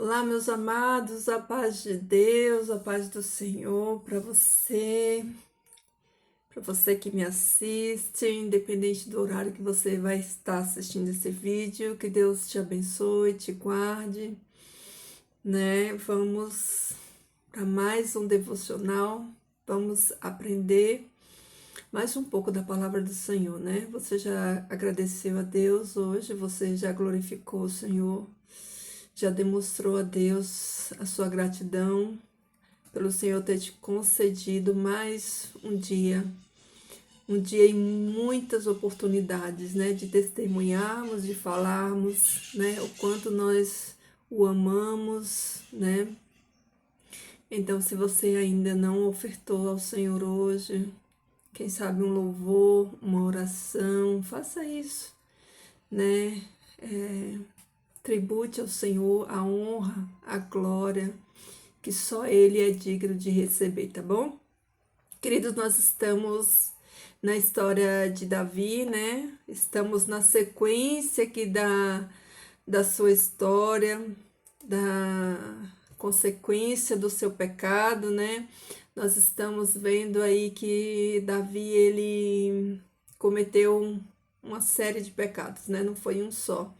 Olá, meus amados, a paz de Deus, a paz do Senhor para você que me assiste, independente do horário que você vai estar assistindo esse vídeo, que Deus te abençoe, te guarde, né? Vamos para mais um devocional, vamos aprender mais um pouco da palavra do Senhor, né? Você já agradeceu a Deus hoje, você já glorificou o Senhor, já demonstrou a Deus a sua gratidão pelo Senhor ter te concedido mais um dia e muitas oportunidades, né, de testemunharmos, de falarmos, né, o quanto nós o amamos, né? Então, se você ainda não ofertou ao Senhor hoje, quem sabe um louvor, uma oração, faça isso, né? Tribute ao Senhor a honra, a glória, que só Ele é digno de receber, tá bom? Queridos, nós estamos na história de Davi, né? Estamos na sequência aqui da sua história, da consequência do seu pecado, né? Nós estamos vendo aí que Davi, ele cometeu uma série de pecados, né? Não foi um só.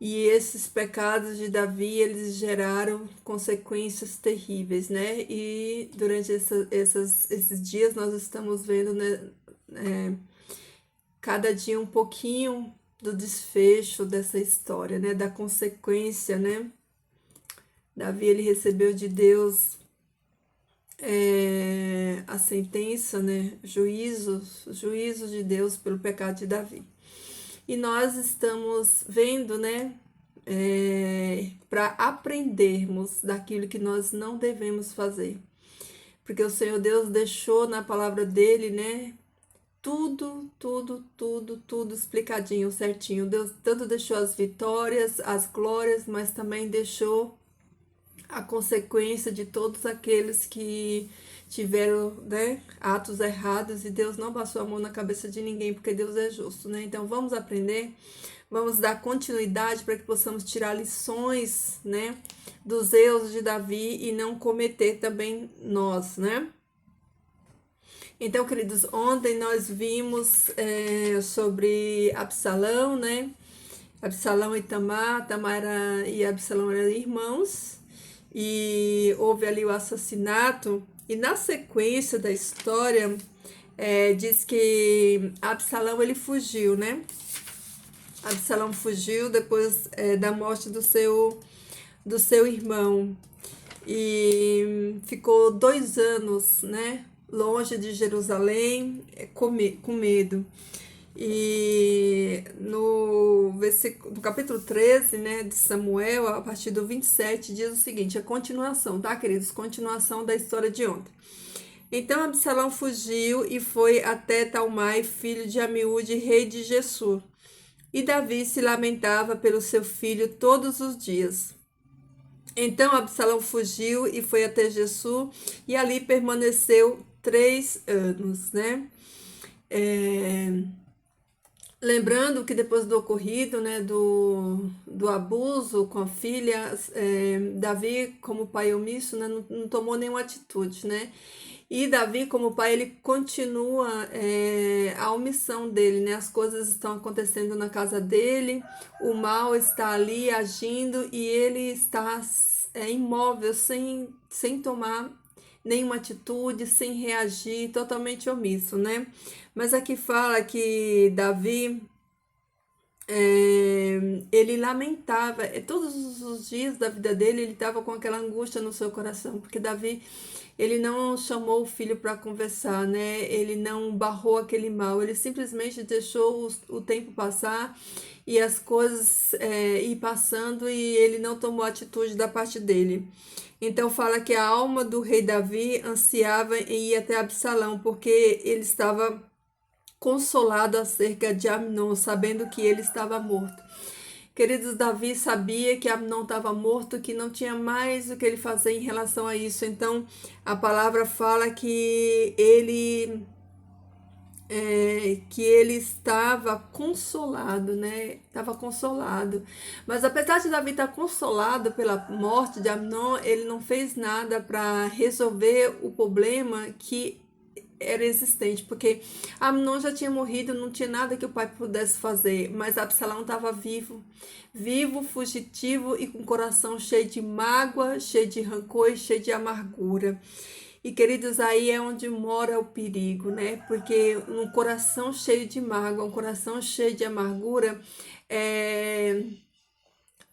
E esses pecados de Davi, eles geraram consequências terríveis, né? E durante esses dias nós estamos vendo, né, cada dia um pouquinho do desfecho dessa história, né? Da consequência, né? Davi, ele recebeu de Deus a sentença, né? Juízo de Deus pelo pecado de Davi. E nós estamos vendo, né, para aprendermos daquilo que nós não devemos fazer. Porque o Senhor Deus deixou na palavra dele, né, tudo explicadinho, certinho. Deus tanto deixou as vitórias, as glórias, mas também deixou a consequência de todos aqueles que tiveram, né, atos errados, e Deus não passou a mão na cabeça de ninguém, porque Deus é justo, né? Então vamos aprender, vamos dar continuidade para que possamos tirar lições, né, dos erros de Davi e não cometer também nós, né? Então, queridos, ontem nós vimos sobre Absalão, né? Absalão e Tamar, e Absalão eram irmãos, e houve ali o assassinato, e na sequência da história, diz que Absalão, ele fugiu, né? Absalão fugiu depois da morte do seu irmão, e ficou 2 anos, né? Longe de Jerusalém, com medo. E no capítulo 13, né, de Samuel, a partir do 27, diz o seguinte, a continuação, tá, queridos? Continuação da história de ontem. Então, Absalão fugiu e foi até Talmai, filho de Amiúde, rei de Gessur. E Davi se lamentava pelo seu filho todos os dias. Então, Absalão fugiu e foi até Gessur, e ali permaneceu 3 anos, né? Lembrando que depois do ocorrido, né, do abuso com a filha, Davi, como pai omisso, né, não tomou nenhuma atitude, né? E Davi, como pai, ele continua a omissão dele, né? As coisas estão acontecendo na casa dele, o mal está ali agindo e ele está imóvel, sem tomar nenhuma atitude, sem reagir, totalmente omisso, né? Mas aqui fala que Davi, ele lamentava, todos os dias da vida dele, ele estava com aquela angústia no seu coração, porque Davi, ele não chamou o filho para conversar, né? Ele não barrou aquele mal, ele simplesmente deixou o tempo passar e as coisas ir passando, e ele não tomou atitude da parte dele. Então fala que a alma do rei Davi ansiava em ir até Absalão, porque ele estava consolado acerca de Amnon, sabendo que ele estava morto. Queridos, Davi sabia que Amnon estava morto, que não tinha mais o que ele fazer em relação a isso. Então, a palavra fala que ele que ele estava consolado, né? Estava consolado. Mas apesar de Davi estar consolado pela morte de Amnon, ele não fez nada para resolver o problema que era existente, porque Amnon já tinha morrido, não tinha nada que o pai pudesse fazer, mas Absalão estava vivo, vivo, fugitivo e com o coração cheio de mágoa, cheio de rancor e cheio de amargura. E, queridos, aí é onde mora o perigo, né? Porque um coração cheio de mágoa, um coração cheio de amargura, é,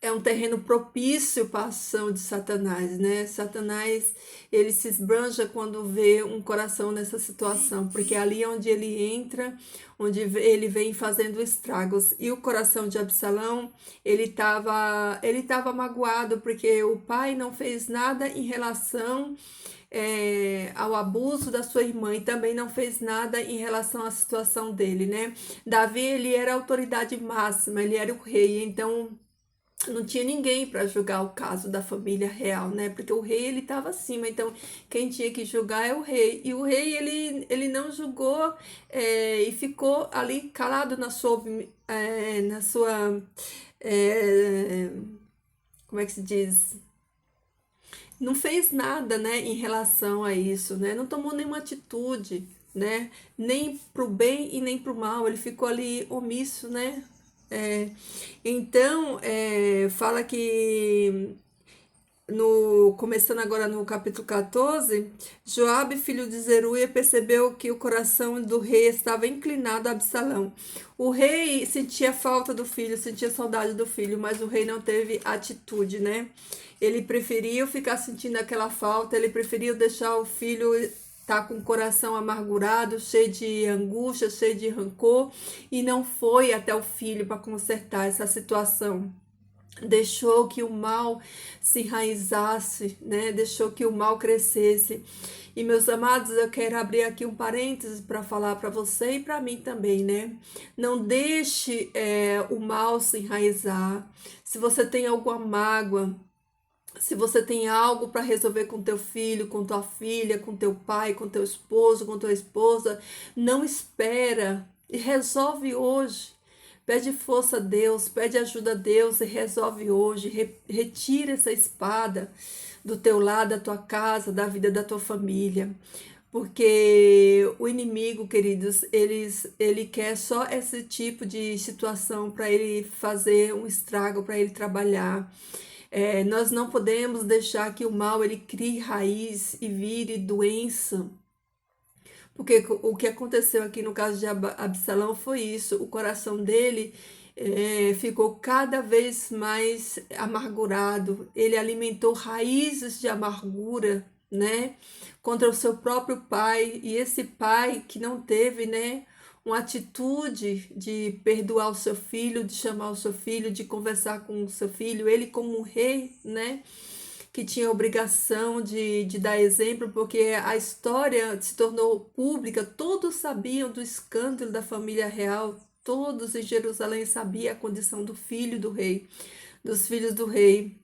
é um terreno propício para a ação de Satanás, né? Satanás, ele se esbanja quando vê um coração nessa situação, porque é ali onde ele entra, onde ele vem fazendo estragos. E o coração de Absalão, ele tava magoado, porque o pai não fez nada em relação ao abuso da sua irmã e também não fez nada em relação à situação dele, né? Davi, ele era a autoridade máxima, ele era o rei, então não tinha ninguém para julgar o caso da família real, né? Porque o rei, ele estava acima, então quem tinha que julgar é o rei. E o rei, ele não julgou e ficou ali calado na sua como é que se diz? Não fez nada, né, em relação a isso, né? Não tomou nenhuma atitude, né? Nem pro bem e nem pro mal. Ele ficou ali omisso, né? Então, fala que começando agora no capítulo 14, Joabe, filho de Zeruia, percebeu que o coração do rei estava inclinado a Absalão. O rei sentia falta do filho, sentia saudade do filho, mas o rei não teve atitude, né? Ele preferiu ficar sentindo aquela falta, ele preferiu deixar o filho tá com o coração amargurado, cheio de angústia, cheio de rancor, e não foi até o filho para consertar essa situação. Deixou que o mal se enraizasse, né? Deixou que o mal crescesse. E meus amados, eu quero abrir aqui um parênteses para falar para você e para mim também, né? Não deixe o mal se enraizar. Se você tem alguma mágoa, se você tem algo para resolver com teu filho, com tua filha, com teu pai, com teu esposo, com tua esposa, não espera e resolve hoje. Pede força a Deus, pede ajuda a Deus e resolve hoje. Retira essa espada do teu lado, da tua casa, da vida da tua família. Porque o inimigo, queridos, ele quer só esse tipo de situação para ele fazer um estrago, para ele trabalhar. Nós não podemos deixar que o mal ele crie raiz e vire doença. Porque o que aconteceu aqui no caso de Absalão foi isso. O coração dele ficou cada vez mais amargurado. Ele alimentou raízes de amargura, né? Contra o seu próprio pai. E esse pai que não teve, né? Uma atitude de perdoar o seu filho, de chamar o seu filho, de conversar com o seu filho. Ele como um rei, né? Que tinha a obrigação de dar exemplo, porque a história se tornou pública, todos sabiam do escândalo da família real, todos em Jerusalém sabiam a condição do filho do rei, dos filhos do rei.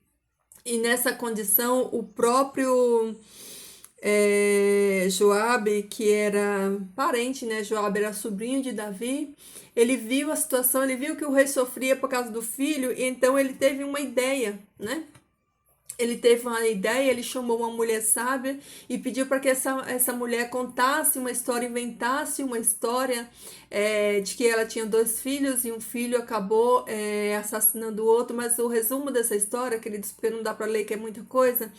E nessa condição, o próprio Joabe, que era parente, né? Joabe era sobrinho de Davi. Ele viu a situação, ele viu que o rei sofria por causa do filho, e então ele teve uma ideia, né? Ele teve uma ideia, ele chamou uma mulher sábia e pediu para que essa mulher contasse uma história, inventasse uma história de que ela tinha 2 filhos e um filho acabou assassinando o outro. Mas o resumo dessa história, queridos, porque não dá para ler que é muita coisa,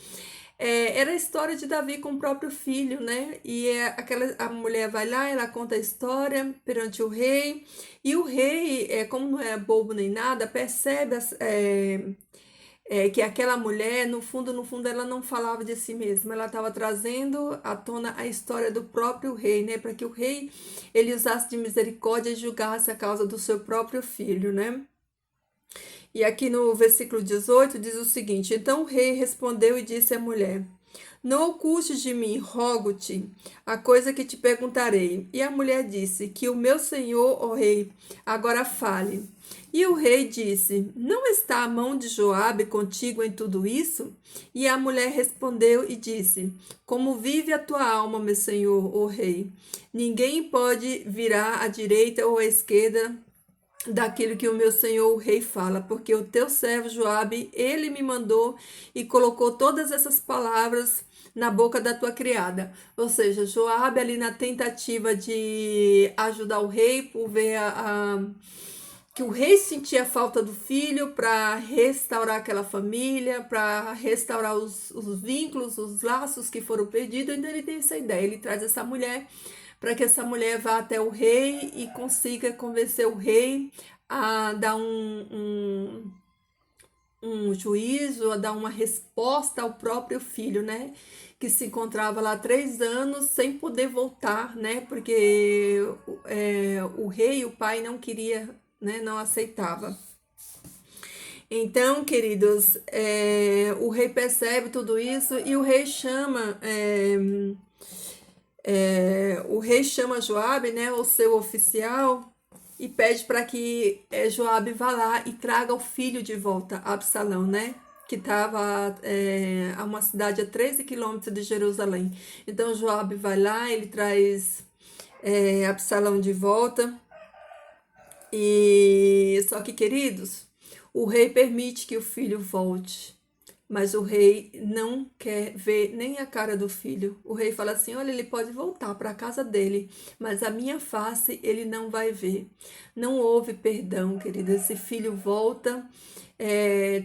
era a história de Davi com o próprio filho, né? E a mulher vai lá, ela conta a história perante o rei, e o rei, como não é bobo nem nada, percebe que aquela mulher, no fundo, ela não falava de si mesma, ela estava trazendo à tona a história do próprio rei, né? Para que o rei ele usasse de misericórdia e julgasse a causa do seu próprio filho, né? E aqui no versículo 18 diz o seguinte: então o rei respondeu e disse à mulher: Não ocultes de mim, rogo-te, a coisa que te perguntarei. E a mulher disse, que o meu senhor, ó rei, agora fale. E o rei disse, não está a mão de Joabe contigo em tudo isso? E a mulher respondeu e disse, como vive a tua alma, meu senhor, ó rei, ninguém pode virar à direita ou à esquerda daquilo que o meu senhor o rei fala, porque o teu servo Joabe, ele me mandou e colocou todas essas palavras na boca da tua criada. Ou seja, Joabe ali na tentativa de ajudar o rei por ver que o rei sentia a falta do filho para restaurar aquela família, para restaurar os vínculos, os laços que foram perdidos. Então ele tem essa ideia, ele traz essa mulher para que essa mulher vá até o rei e consiga convencer o rei a dar um juízo, a dar uma resposta ao próprio filho, né? Que se encontrava lá há 3 anos sem poder voltar, né? Porque o rei, o pai, não queria, né? Não aceitava. Então, queridos, o rei percebe tudo isso e o rei chama Joabe, né, o seu oficial, e pede para que Joabe vá lá e traga o filho de volta, Absalão, né? Que estava a uma cidade a 13 quilômetros de Jerusalém. Então Joabe vai lá, ele traz Absalão de volta. E só que, queridos, o rei permite que o filho volte. Mas o rei não quer ver nem a cara do filho. O rei fala assim: olha, ele pode voltar para a casa dele, mas a minha face ele não vai ver. Não houve perdão, querida. Esse filho volta,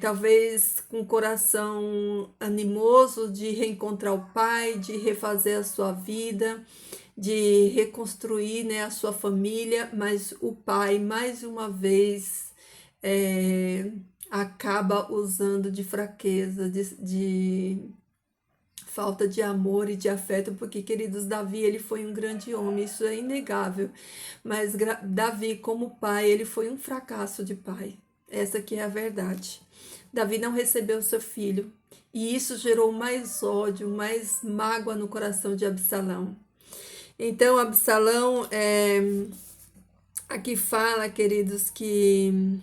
talvez com o coração animoso de reencontrar o pai, de refazer a sua vida, de reconstruir, né, a sua família, mas o pai, mais uma vez, acaba usando de fraqueza, de falta de amor e de afeto, porque, queridos, Davi, ele foi um grande homem, isso é inegável, mas Davi, como pai, ele foi um fracasso de pai, essa que é a verdade. Davi não recebeu seu filho, e isso gerou mais ódio, mais mágoa no coração de Absalão. Então, Absalão, aqui fala, queridos, que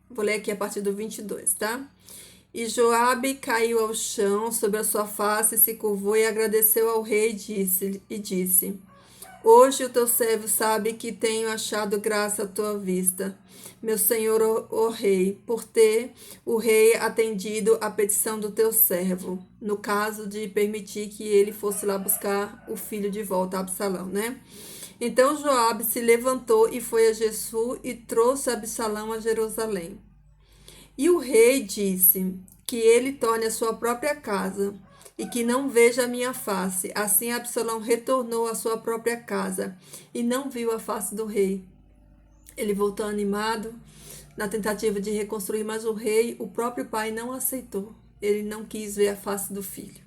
vou ler aqui a partir do 22, tá? E Joabe caiu ao chão sobre a sua face, se curvou e agradeceu ao rei e disse: hoje o teu servo sabe que tenho achado graça à tua vista, meu senhor, o rei, por ter o rei atendido à petição do teu servo, no caso de permitir que ele fosse lá buscar o filho de volta, Absalão, né? Então Joabe se levantou e foi a Jessu e trouxe Absalão a Jerusalém. E o rei disse que ele torne a sua própria casa e que não veja a minha face. Assim Absalão retornou à sua própria casa e não viu a face do rei. Ele voltou animado na tentativa de reconstruir, mas o rei, o próprio pai, não aceitou. Ele não quis ver a face do filho.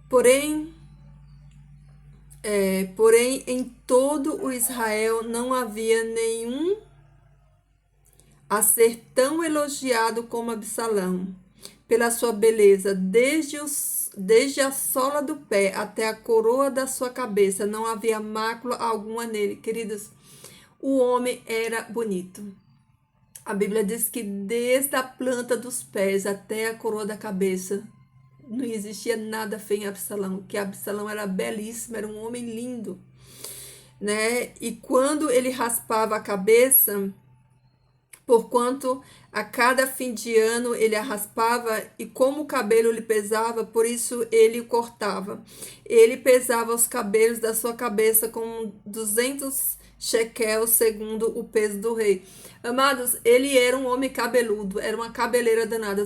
Porém, em todo o Israel não havia nenhum a ser tão elogiado como Absalão, pela sua beleza, desde a sola do pé até a coroa da sua cabeça, não havia mácula alguma nele. Queridos, o homem era bonito. A Bíblia diz que desde a planta dos pés até a coroa da cabeça, não existia nada feio em Absalão, que Absalão era belíssimo, era um homem lindo, né? E quando ele raspava a cabeça, porquanto a cada fim de ano ele a raspava, e como o cabelo lhe pesava, por isso ele o cortava. Ele pesava os cabelos da sua cabeça com 200 shekel, segundo o peso do rei. Amados, ele era um homem cabeludo, era uma cabeleira danada.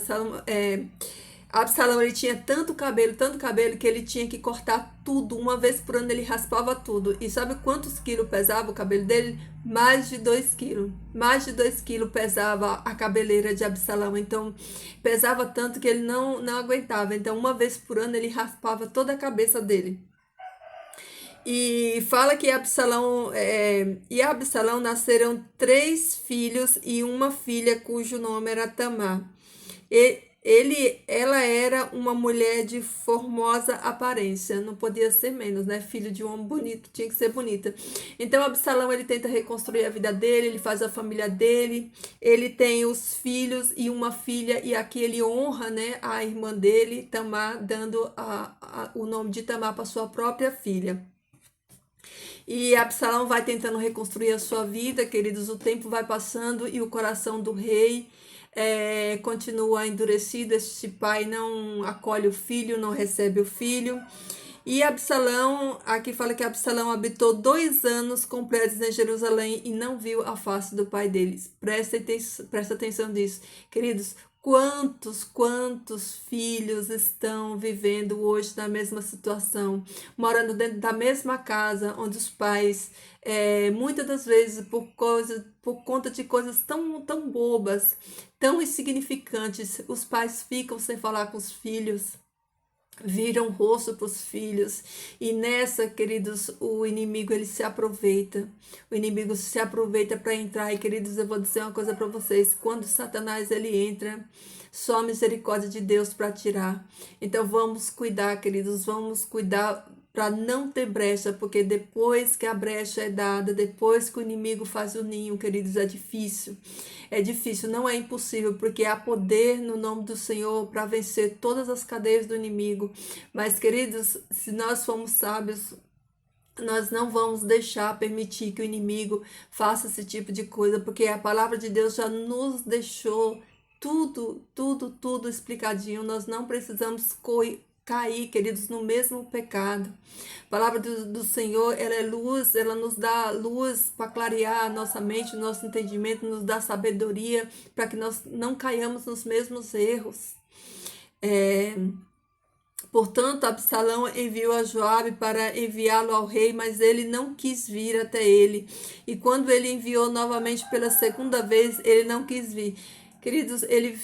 Absalão, ele tinha tanto cabelo, que ele tinha que cortar tudo. Uma vez por ano ele raspava tudo. E sabe quantos quilos pesava o cabelo dele? Mais de 2 quilos. Mais de 2 quilos pesava a cabeleira de Absalão. Então, pesava tanto que ele não aguentava. Então, uma vez por ano ele raspava toda a cabeça dele. E fala que Absalão nasceram 3 filhos e uma filha cujo nome era Tamar. Ela era uma mulher de formosa aparência, não podia ser menos, né? Filho de um homem bonito, tinha que ser bonita. Então Absalão, ele tenta reconstruir a vida dele, ele faz a família dele, ele tem os filhos e uma filha, e aqui ele honra, né, a irmã dele, Tamar, dando o nome de Tamar para sua própria filha. E Absalão vai tentando reconstruir a sua vida, queridos. O tempo vai passando e o coração do rei continua endurecido. Este pai não acolhe o filho, não recebe o filho. E Absalão, aqui fala que Absalão habitou 2 anos completos em Jerusalém e não viu a face do pai deles. Presta atenção nisso. Queridos, quantos filhos estão vivendo hoje na mesma situação, morando dentro da mesma casa, onde os pais, muitas das vezes, por conta de coisas tão bobas, tão insignificantes, os pais ficam sem falar com os filhos, viram o rosto para os filhos, e nessa, queridos, o inimigo ele se aproveita. O inimigo se aproveita para entrar. E, queridos, eu vou dizer uma coisa para vocês: quando Satanás ele entra, só a misericórdia de Deus para tirar. Então vamos cuidar, queridos, vamos cuidar para não ter brecha, porque depois que a brecha é dada, depois que o inimigo faz o ninho, queridos, é difícil. É difícil, não é impossível, porque há poder no nome do Senhor para vencer todas as cadeias do inimigo. Mas, queridos, se nós formos sábios, nós não vamos permitir que o inimigo faça esse tipo de coisa, porque a palavra de Deus já nos deixou tudo explicadinho. Nós não precisamos cair, queridos, no mesmo pecado. A palavra do Senhor, ela é luz, ela nos dá luz para clarear a nossa mente, o nosso entendimento, nos dá sabedoria para que nós não caiamos nos mesmos erros. Portanto, Absalão enviou a Joabe para enviá-lo ao rei, mas ele não quis vir até ele. E quando ele enviou novamente pela segunda vez, ele não quis vir. Queridos, ele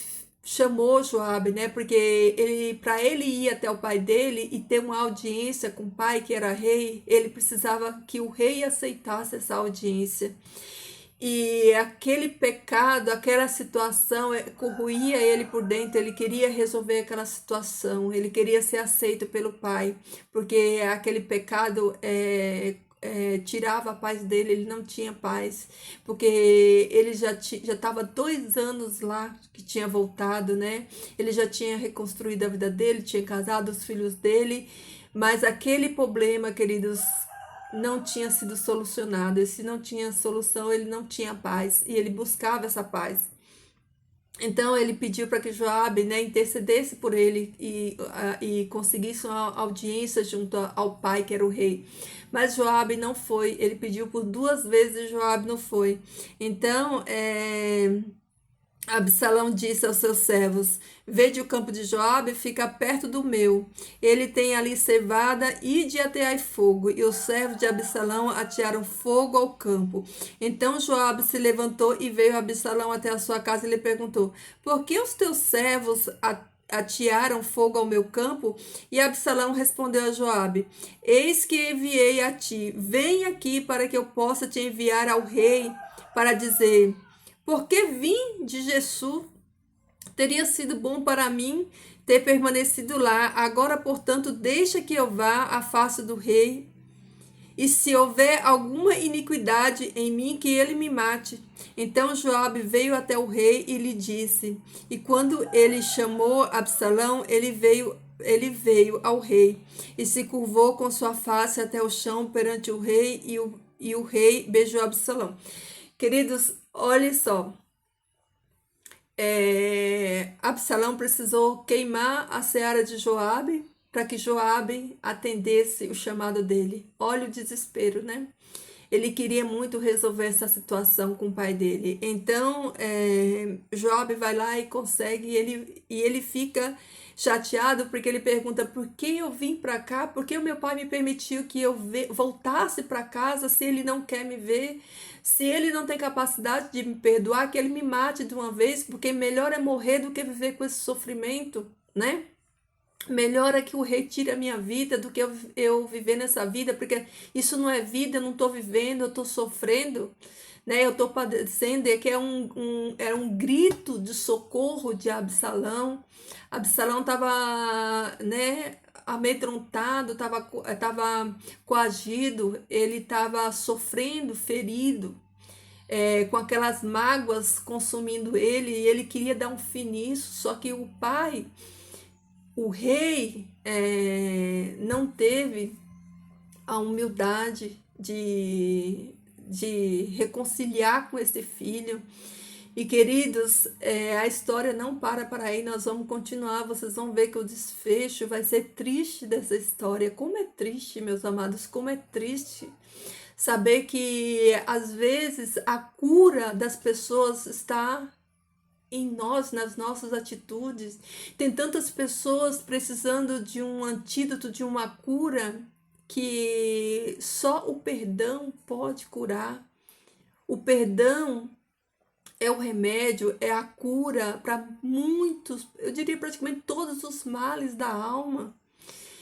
chamou Joabe, né? Porque para ele ir até o pai dele e ter uma audiência com o pai, que era rei, ele precisava que o rei aceitasse essa audiência. E aquele pecado, aquela situação corroía ele por dentro. Ele queria resolver aquela situação, ele queria ser aceito pelo pai, porque aquele pecado tirava a paz dele. Ele não tinha paz, porque ele já estava 2 anos lá que tinha voltado, né? Ele já tinha reconstruído a vida dele, tinha casado os filhos dele, mas aquele problema, queridos, não tinha sido solucionado. E se não tinha solução, ele não tinha paz, e ele buscava essa paz. Então ele pediu para que Joabe, né, intercedesse por ele e conseguisse uma audiência junto ao pai, que era o rei. Mas Joabe não foi. Ele pediu por 2 vezes e Joabe não foi. Então Absalão disse aos seus servos: vede o campo de Joabe, fica perto do meu. Ele tem ali cevada, ide ateai fogo. E os servos de Absalão atearam fogo ao campo. Então Joabe se levantou e veio Absalão até a sua casa e lhe perguntou: por que os teus servos atearam fogo ao meu campo? E Absalão respondeu a Joabe: eis que enviei a ti, vem aqui para que eu possa te enviar ao rei, para dizer: porque vim de Jessu, teria sido bom para mim ter permanecido lá. Agora, portanto, deixa que eu vá à face do rei, e se houver alguma iniquidade em mim, que ele me mate. Então Joabe veio até o rei e lhe disse. E quando ele chamou Absalão, ele veio ao rei e se curvou com sua face até o chão perante o rei, e o rei beijou Absalão. Queridos, olhem só. Absalão precisou queimar a seara de Joabe para que Joabe atendesse o chamado dele. Olha o desespero, né? Ele queria muito resolver essa situação com o pai dele. Então, Joabe vai lá e consegue, e ele fica chateado, porque ele pergunta: por que eu vim para cá? Por que o meu pai me permitiu que eu voltasse para casa, se ele não quer me ver? Se ele não tem capacidade de me perdoar, que ele me mate de uma vez, porque melhor é morrer do que viver com esse sofrimento, né? Melhor é que o rei tire a minha vida do que eu viver nessa vida, porque isso não é vida, eu não estou vivendo, eu estou sofrendo, né? Eu estou padecendo, e que era um grito de socorro de Absalão. Absalão estava, né, amedrontado, estava coagido, ele estava sofrendo, ferido, com aquelas mágoas consumindo ele, e ele queria dar um fim nisso, só que o pai, o rei, não teve a humildade de reconciliar com esse filho. E queridos, a história não para aí, nós vamos continuar. Vocês vão ver que o desfecho vai ser triste dessa história. Como é triste, meus amados, como é triste saber que às vezes a cura das pessoas está em nós, nas nossas atitudes. Tem tantas pessoas precisando de um antídoto, de uma cura, que só o perdão pode curar. O perdão é o remédio, é a cura para muitos, eu diria praticamente todos os males da alma.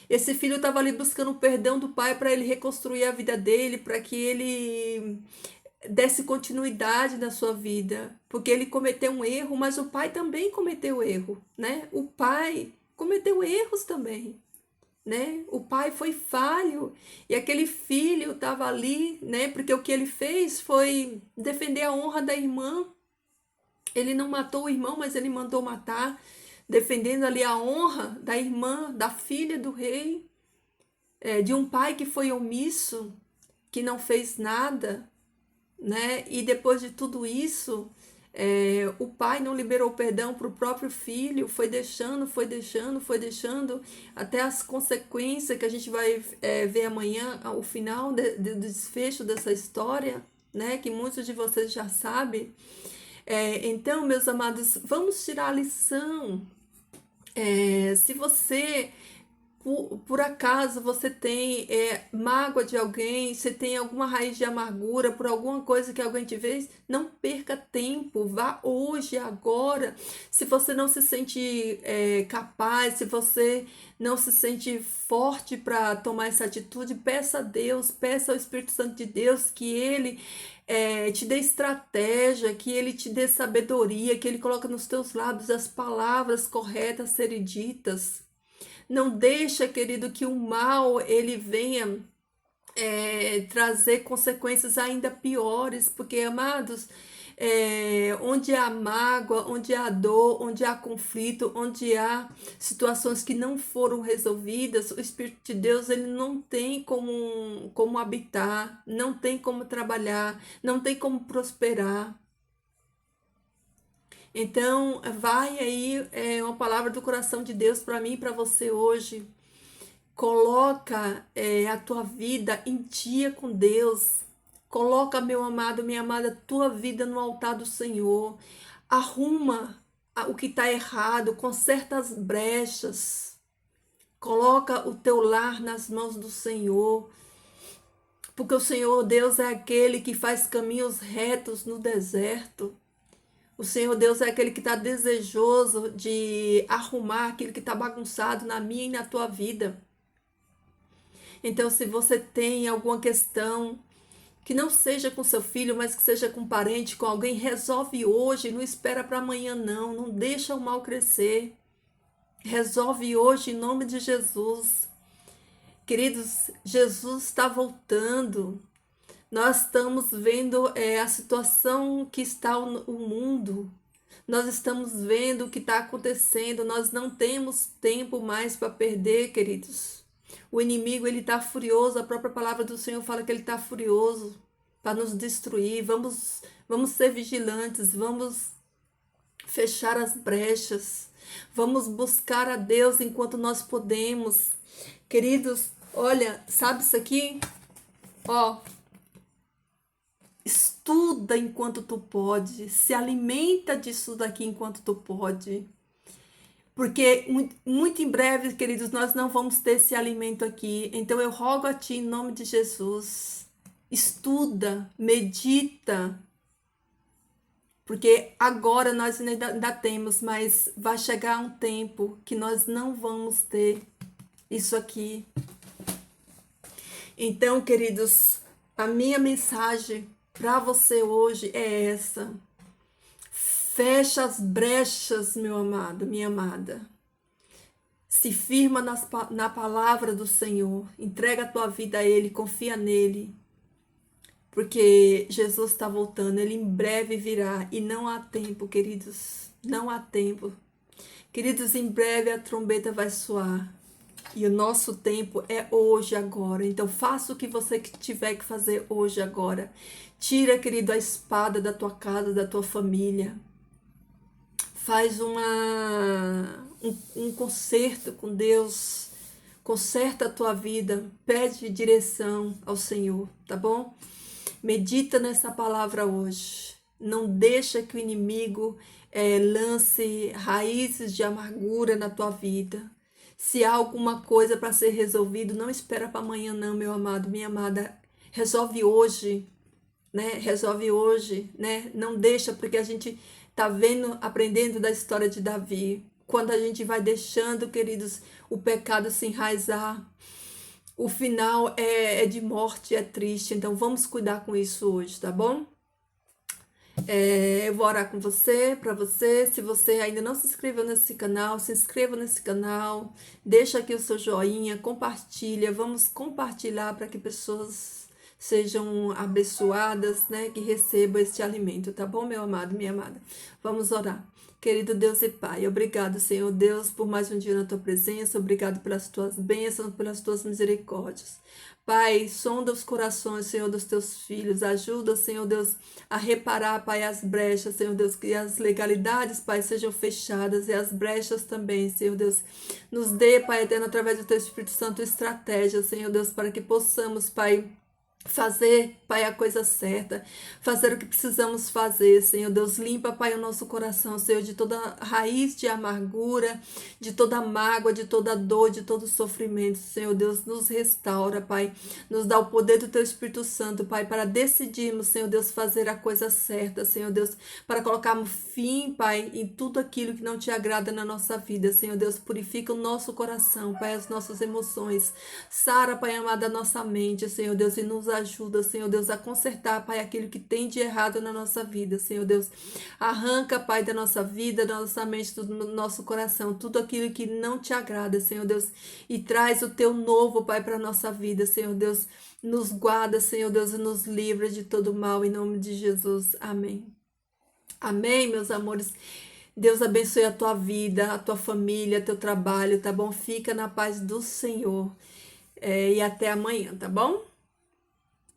Esse filho estava ali buscando o perdão do pai para ele reconstruir a vida dele, para que ele desse continuidade na sua vida, porque ele cometeu um erro, mas o pai também cometeu erro, né? O pai cometeu erros também, né? O pai foi falho e aquele filho estava ali, né? Porque o que ele fez foi defender a honra da irmã. Ele não matou o irmão, mas ele mandou matar, defendendo ali a honra da irmã, da filha do rei, de um pai que foi omisso, que não fez nada, né? E depois de tudo isso, o pai não liberou perdão para o próprio filho, foi deixando, foi deixando, foi deixando, até as consequências que a gente vai ver amanhã, o final do desfecho dessa história, né? Que muitos de vocês já sabem. Então, meus amados, vamos tirar a lição. Se você por acaso você tem mágoa de alguém, você tem alguma raiz de amargura por alguma coisa que alguém te fez, não perca tempo, vá hoje, agora. Se você não se sente capaz, se você não se sente forte para tomar essa atitude, peça a Deus, peça ao Espírito Santo de Deus que Ele te dê estratégia, que Ele te dê sabedoria, que Ele coloque nos teus lábios as palavras corretas a serem ditas. Não deixa, querido, que o mal ele venha trazer consequências ainda piores, porque, amados, onde há mágoa, onde há dor, onde há conflito, onde há situações que não foram resolvidas, o Espírito de Deus ele não tem como habitar, não tem como trabalhar, não tem como prosperar. Então, vai aí uma palavra do coração de Deus para mim e para você hoje. Coloca a tua vida em dia com Deus. Coloca, meu amado, minha amada, tua vida no altar do Senhor. Arruma o que está errado, conserta as brechas. Coloca o teu lar nas mãos do Senhor. Porque o Senhor Deus é aquele que faz caminhos retos no deserto. O Senhor Deus é aquele que está desejoso de arrumar aquilo que está bagunçado na minha e na tua vida. Então, se você tem alguma questão, que não seja com seu filho, mas que seja com um parente, com alguém, resolve hoje, não espera para amanhã não, não deixa o mal crescer. Resolve hoje em nome de Jesus. Queridos, Jesus está voltando. Nós estamos vendo a situação que está o mundo. Nós estamos vendo o que está acontecendo. Nós não temos tempo mais para perder, queridos. O inimigo ele está furioso. A própria palavra do Senhor fala que ele está furioso para nos destruir. Vamos ser vigilantes. Vamos fechar as brechas. Vamos buscar a Deus enquanto nós podemos. Queridos, olha, sabe isso aqui? Ó. Estuda enquanto tu pode, se alimenta disso daqui enquanto tu pode. Porque muito em breve, queridos, nós não vamos ter esse alimento aqui. Então eu rogo a ti em nome de Jesus. Estuda, medita. Porque agora nós ainda temos, mas vai chegar um tempo que nós não vamos ter isso aqui. Então, queridos, a minha mensagem para você hoje é essa. Fecha as brechas, meu amado, minha amada. Se firma na palavra do Senhor. Entrega a tua vida a Ele, confia nele. Porque Jesus está voltando, Ele em breve virá. E não há tempo, queridos. Não há tempo. Queridos, em breve a trombeta vai soar. E o nosso tempo é hoje, agora. Então faça o que você tiver que fazer hoje, agora. Tira, querido, a espada da tua casa, da tua família. Faz um concerto com Deus. Conserta a tua vida. Pede direção ao Senhor, tá bom? Medita nessa palavra hoje. Não deixa que o inimigo lance raízes de amargura na tua vida. Se há alguma coisa para ser resolvido, não espera para amanhã não, meu amado, minha amada. Resolve hoje, né? Resolve hoje, né? Não deixa, porque a gente tá vendo, aprendendo da história de Davi. Quando a gente vai deixando, queridos, o pecado se enraizar, o final é de morte, é triste. Então vamos cuidar com isso hoje, tá bom? Eu vou orar com você, para você. Se você ainda não se inscreveu nesse canal, se inscreva nesse canal, deixa aqui o seu joinha, compartilha, vamos compartilhar para que pessoas sejam abençoadas, né, que recebam este alimento, tá bom, meu amado, minha amada? Vamos orar. Querido Deus e Pai, obrigado, Senhor Deus, por mais um dia na Tua presença, obrigado pelas Tuas bênçãos, pelas Tuas misericórdias. Pai, sonda os corações, Senhor, dos Teus filhos, ajuda, Senhor Deus, a reparar, Pai, as brechas, Senhor Deus, que as legalidades, Pai, sejam fechadas e as brechas também, Senhor Deus. Nos dê, Pai eterno, através do Teu Espírito Santo, estratégia, Senhor Deus, para que possamos, Pai, fazer, Pai, a coisa certa, fazer o que precisamos fazer, Senhor Deus. Limpa, Pai, o nosso coração, Senhor, de toda raiz de amargura, de toda mágoa, de toda dor, de todo sofrimento, Senhor Deus. Nos restaura, Pai, nos dá o poder do Teu Espírito Santo, Pai, para decidirmos, Senhor Deus, fazer a coisa certa, Senhor Deus, para colocarmos fim, Pai, em tudo aquilo que não Te agrada na nossa vida, Senhor Deus. Purifica o nosso coração, Pai, as nossas emoções, sara, Pai amado, a nossa mente, Senhor Deus, e nos ajuda, Senhor Deus, a consertar, Pai, aquilo que tem de errado na nossa vida, Senhor Deus. Arranca, Pai, da nossa vida, da nossa mente, do nosso coração, tudo aquilo que não Te agrada, Senhor Deus, e traz o Teu novo, Pai, para a nossa vida, Senhor Deus. Nos guarda, Senhor Deus, e nos livra de todo mal, em nome de Jesus. Amém. Amém, meus amores. Deus abençoe a tua vida, a tua família, teu trabalho, tá bom? Fica na paz do Senhor. E até amanhã, tá bom?